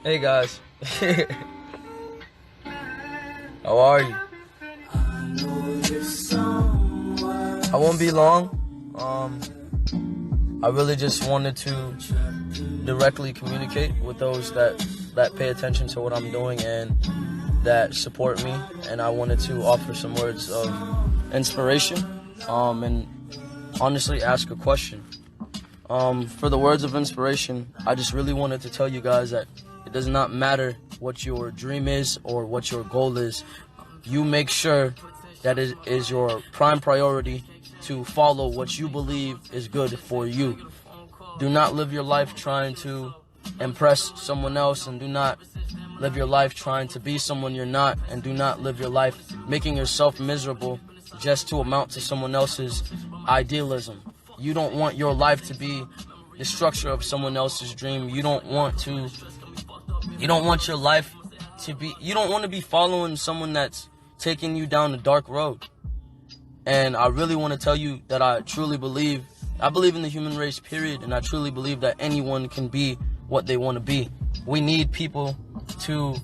Hey guys. How are you? I won't be long. I really just wanted to directly communicate with those that pay attention to what I'm doing and that support me, and I wanted to offer some words of inspiration and honestly ask a question. For the words of inspiration, I just really wanted to tell you guys that it does not matter what your dream is or what your goal is. You make sure that it is your prime priority to follow what you believe is good for you. Do not live your life trying to impress someone else, and do not live your life trying to be someone you're not, and do not live your life making yourself miserable just to amount to someone else's idealism. You don't want your life to be the structure of someone else's dream. You don't want your life to be, you don't want to be following someone that's taking you down a dark road. And I really want to tell you that I believe in the human race, period, and I truly believe that anyone can be what they want to be. We need people to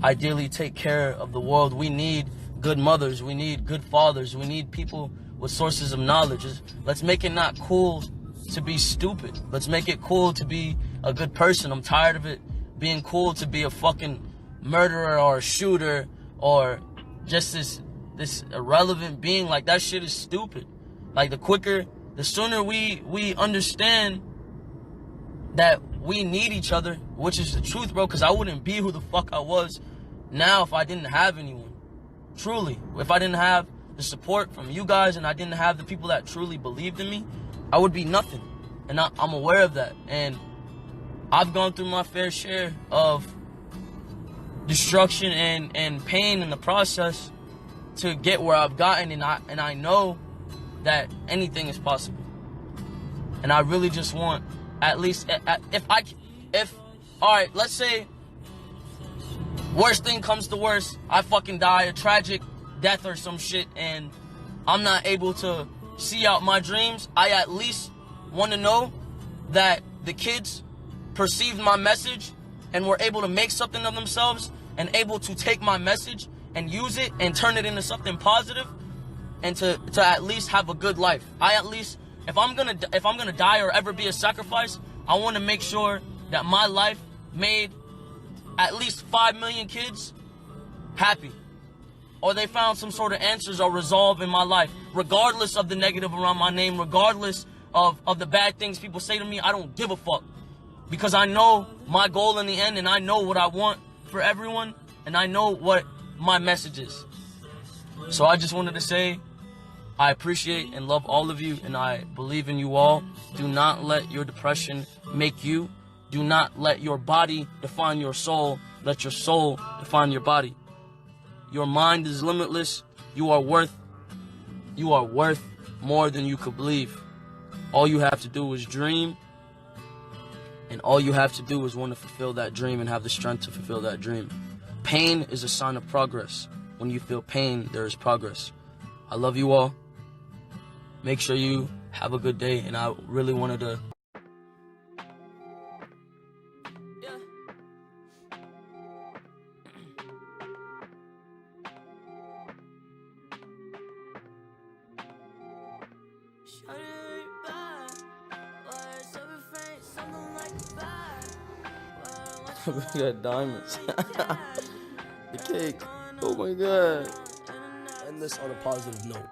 ideally take care of the world. We need good mothers. We need good fathers. We need people with sources of knowledge. Let's make it not cool to be stupid. Let's make it cool to be a good person. I'm tired of it being cool to be a fucking murderer or a shooter or just this irrelevant being. Like, that shit is stupid. Like, the sooner we understand that we need each other, which is the truth, bro, because I wouldn't be who the fuck I was now if I didn't have anyone. Truly, if I didn't have the support from you guys and I didn't have the people that truly believed in me, I would be nothing. And I'm aware of that. And I've gone through my fair share of destruction and pain in the process to get where I've gotten, and I know that anything is possible. And I really just want, at least, all right, let's say worst thing comes to worst, I fucking die a tragic death or some shit, and I'm not able to see out my dreams. I at least want to know that the kids perceived my message and were able to make something of themselves and able to take my message and use it and turn it into something positive, and to at least have a good life. I at least, if I'm gonna die or ever be a sacrifice, I want to make sure that my life made at least 5 million kids happy, or they found some sort of answers or resolve in my life, regardless of the negative around my name, regardless of the bad things people say to me. I don't give a fuck, because I know my goal in the end, and I know what I want for everyone, and I know what my message is. So I just wanted to say I appreciate and love all of you, and I believe in you all. Do not let your depression make you. Do not let your body define your soul. Let your soul define your body. Your mind is limitless. You are worth more than you could believe. All you have to do is dream, and all you have to do is want to fulfill that dream and have the strength to fulfill that dream. Pain is a sign of progress. When you feel pain, there is progress. I love you all. Make sure you have a good day, and I really wanted to... We got diamonds. The cake. Oh my god. End this on a positive note.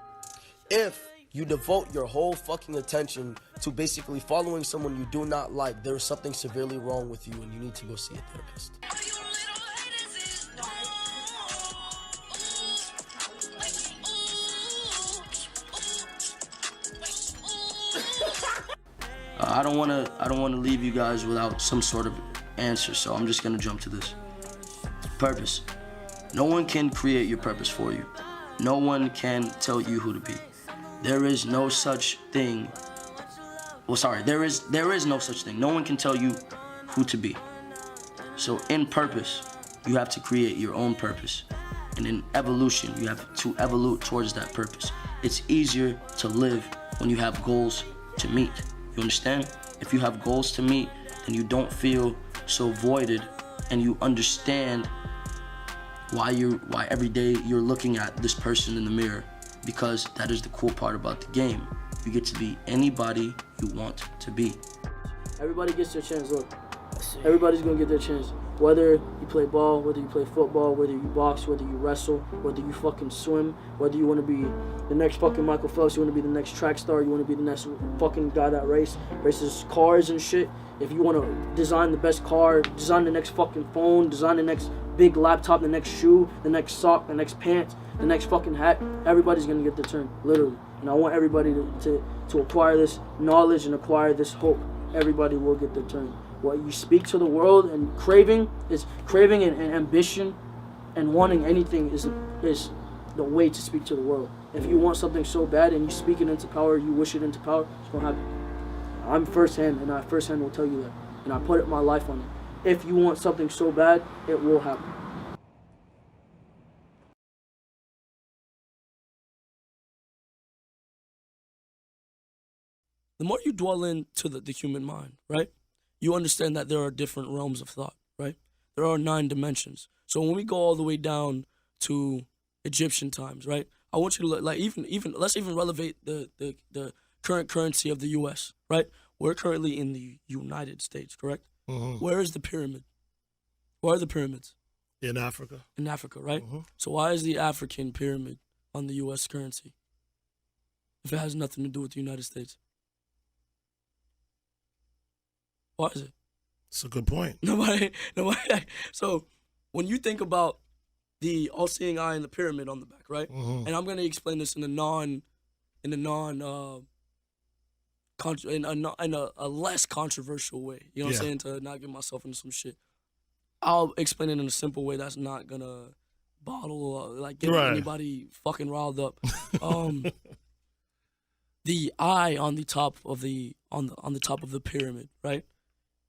If you devote your whole fucking attention to basically following someone you do not like, there is something severely wrong with you, and you need to go see a therapist. I don't want to leave you guys without some sort of answer, so I'm just gonna jump to this. Purpose. No one can create your purpose for you. No one can tell you who to be. There is no such thing. Well, sorry, there is no such thing. No one can tell you who to be. So in purpose, you have to create your own purpose. And in evolution, you have to evolve towards that purpose. It's easier to live when you have goals to meet. You understand? If you have goals to meet, then you don't feel so voided, and you understand why every day you're looking at this person in the mirror, because that is the cool part about the game. You get to be anybody you want to be. Everybody gets their chance. Look, everybody's gonna get their chance. Whether you play ball, whether you play football, whether you box, whether you wrestle, whether you fucking swim, whether you want to be the next fucking Michael Phelps, you want to be the next track star, you want to be the next fucking guy that races cars and shit. If you want to design the best car, design the next fucking phone, design the next big laptop, the next shoe, the next sock, the next pants, the next fucking hat, everybody's gonna get their turn, literally. And I want everybody to acquire this knowledge and acquire this hope. Everybody will get their turn. What you speak to the world and craving and ambition and wanting anything is the way to speak to the world. If you want something so bad and you speak it into power, you wish it into power, it's gonna happen. I'm firsthand, and I firsthand will tell you that. And I put my life on it. If you want something so bad, it will happen. The more you dwell into the human mind, right, you understand that there are different realms of thought, right? There are 9 dimensions. So when we go all the way down to Egyptian times, right, I want you to look, like even let's even relevate the current currency of the U.S., right? We're currently in the United States, correct? Mm-hmm. Where is the pyramid? Where are the pyramids? In Africa. In Africa, right? Mm-hmm. So why is the African pyramid on the U.S. currency if it has nothing to do with the United States? Why is it? It's a good point. Nobody. So when you think about the all-seeing eye and the pyramid on the back, right? Mm-hmm. And I'm gonna explain this in a less controversial way. You know what I'm saying? To not get myself into some shit. I'll explain it in a simple way that's not gonna get anybody fucking riled up. The eye on the top of the top of the pyramid, right,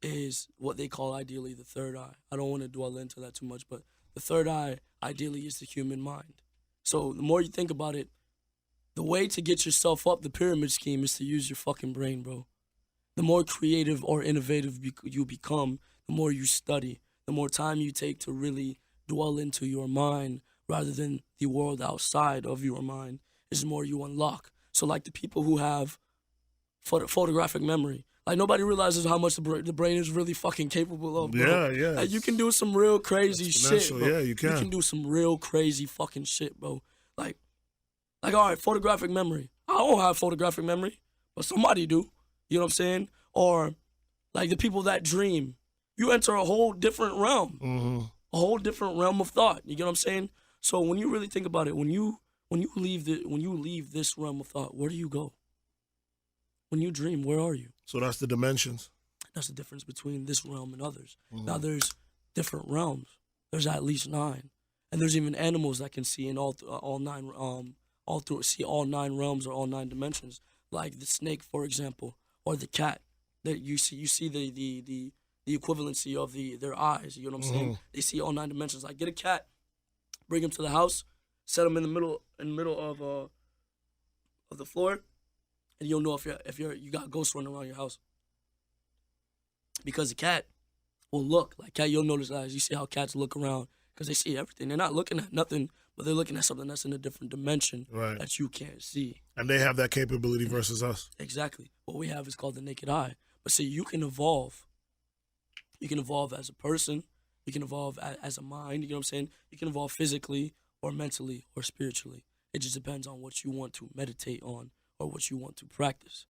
is what they call ideally the third eye. I don't want to dwell into that too much, but the third eye ideally is the human mind. So the more you think about it, the way to get yourself up the pyramid scheme is to use your fucking brain, bro. The more creative or innovative you become, the more you study, the more time you take to really dwell into your mind rather than the world outside of your mind, is the more you unlock. So like the people who have photographic memory, like nobody realizes how much the brain is really fucking capable of, bro. Yeah. Like, you can do some real crazy shit, bro. Yeah, you can. You can do some real crazy fucking shit, bro. Like all right, photographic memory. I don't have photographic memory, but somebody do. You know what I'm saying? Or like the people that dream. You enter a whole different realm. Mm-hmm. A whole different realm of thought. You get what I'm saying? So when you really think about it, when you leave this realm of thought, where do you go? When you dream, where are you? So that's the dimensions. That's the difference between this realm and others. Mm-hmm. Now there's different realms. There's at least 9, and there's even animals that can see in all 9 see all 9 realms or all 9 dimensions, like the snake, for example, or the cat. That you see the equivalency of their eyes. You know what I'm saying? They see all 9 dimensions. Like, get a cat, bring him to the house, set him in the middle of the floor, and you'll know if you got ghosts running around your house. Because the cat will look like cat. You'll notice that. You see how cats look around because they see everything. They're not looking at nothing, but they're looking at something that's in a different dimension that you can't see. And they have that capability versus us. Exactly. What we have is called the naked eye. But see, you can evolve. You can evolve as a person. You can evolve as a mind. You know what I'm saying? You can evolve physically or mentally or spiritually. It just depends on what you want to meditate on or what you want to practice.